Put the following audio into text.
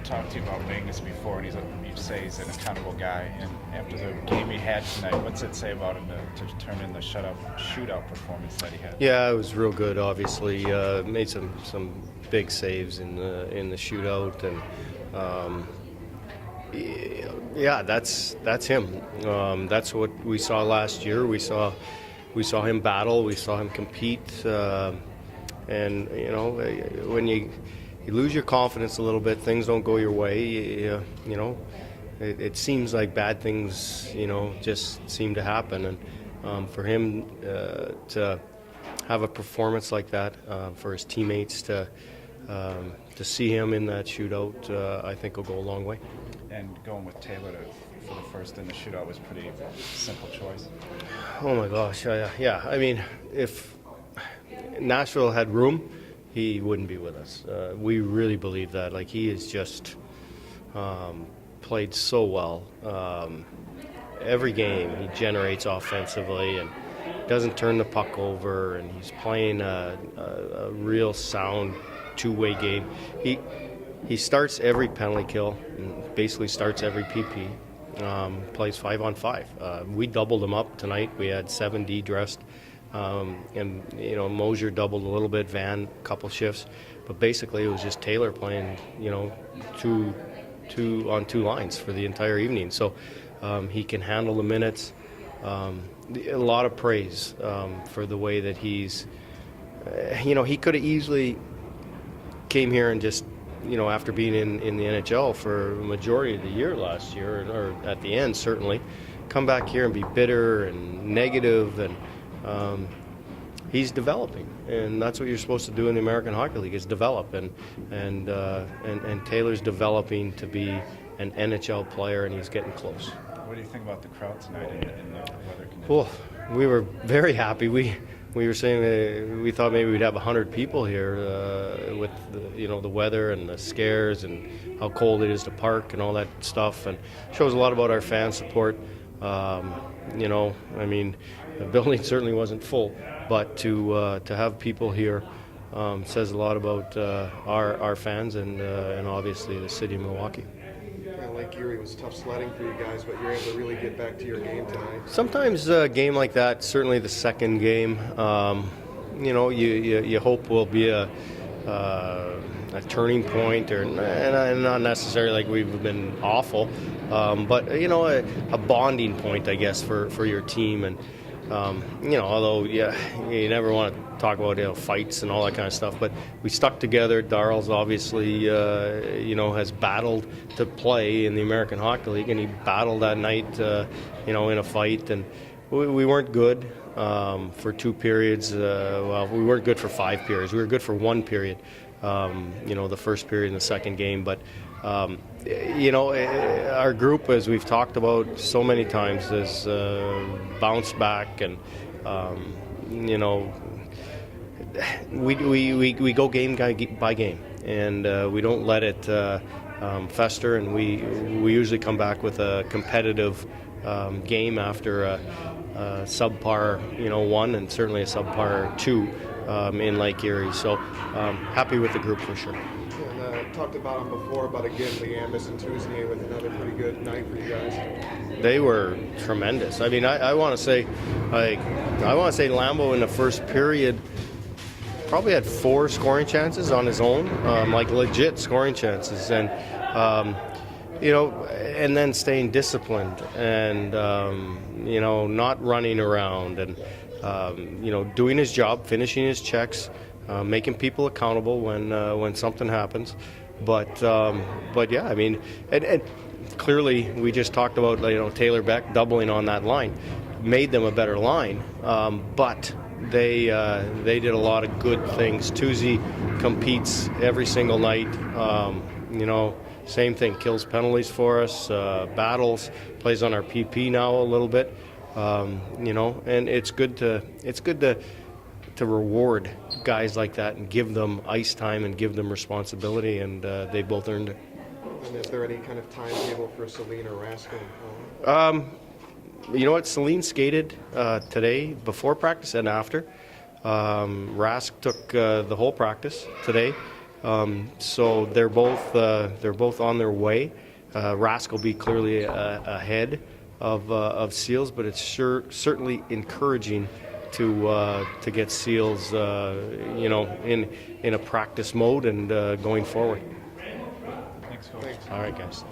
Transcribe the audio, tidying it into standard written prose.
talked to you about Magnus before, and you say he's an accountable guy. And after the game he had tonight, what's it say about him to turn in the shootout performance that he had? Yeah, it was real good. Obviously, made some big saves in the shootout, and yeah, that's him. That's what we saw last year. We saw him battle. We saw him compete. And when you lose your confidence a little bit, things don't go your way. It seems like bad things, just seem to happen. And for him to have a performance like that, for his teammates to see him in that shootout, I think will go a long way. And going with Taylor for the first in the shootout was a pretty simple choice. Oh my gosh, yeah. I mean, if Nashville had room, he wouldn't be with us. We really believe that. Like, he has just played so well. Every game he generates offensively and doesn't turn the puck over, and he's playing a real sound two-way game. He starts every penalty kill and basically starts every PP. Plays 5-on-5. We doubled him up tonight. We had 7D dressed. And Mosier doubled a little bit, Van a couple shifts, but basically it was just Taylor playing two on two lines for the entire evening. So he can handle the minutes. A lot of praise for the way that he's he could have easily came here and just after being in the NHL for a majority of the year last year, or at the end certainly, come back here and be bitter and negative, and he's developing, and that's what you're supposed to do in the American Hockey League, is develop, and Taylor's developing to be an NHL player, and he's getting close. What do you think about the crowd tonight in the weather conditions? Well, we were very happy. We were saying that we thought maybe we'd have 100 people here with the weather and the scares and how cold it is to park and all that stuff, and shows a lot about our fan support. I mean, the building certainly wasn't full, but to have people here says a lot about our fans and obviously the city of Milwaukee. Yeah, Lake Erie was tough sledding for you guys, but you're able to really get back to your game tonight. Sometimes a game like that, certainly the second game, you hope will be a turning point, and not necessarily like we've been awful, but a bonding point, I guess, for your team. And although you never want to talk about fights and all that kind of stuff, but we stuck together. Daryl's obviously has battled to play in the American Hockey League, and he battled that night in a fight, and we weren't good for 2 periods. Well, we weren't good for 5 periods. We were good for 1 period. The first period in the second game, but our group, as we've talked about so many times, has bounced back, and we go game by game, and we don't let it fester, and we usually come back with a competitive game after a subpar 1 and certainly a subpar 2 in Lake Erie. So happy with the group for sure. Talked about them before, but again, the Ambus and Tuesday with another pretty good night for you guys. They were tremendous. I mean, I want to say Lambo in the first period probably had 4 scoring chances on his own, like legit scoring chances, and and then staying disciplined and not running around, and doing his job, finishing his checks, making people accountable when something happens. But yeah, I mean, and clearly we just talked about Taylor Beck doubling on that line, made them a better line, but they did a lot of good things. Tuesday competes every single night. Same thing, kills penalties for us, battles, plays on our PP now a little bit, and it's good to reward guys like that and give them ice time and give them responsibility, and they both earned it. And is there any kind of timetable for Celine or Rask? You know what? Celine skated today before practice and after. Rask took the whole practice today. So they're both on their way. Rask will be clearly ahead of Seals, but it's certainly encouraging to get Seals, in a practice mode and going forward. Thanks, Coach. All right, guys.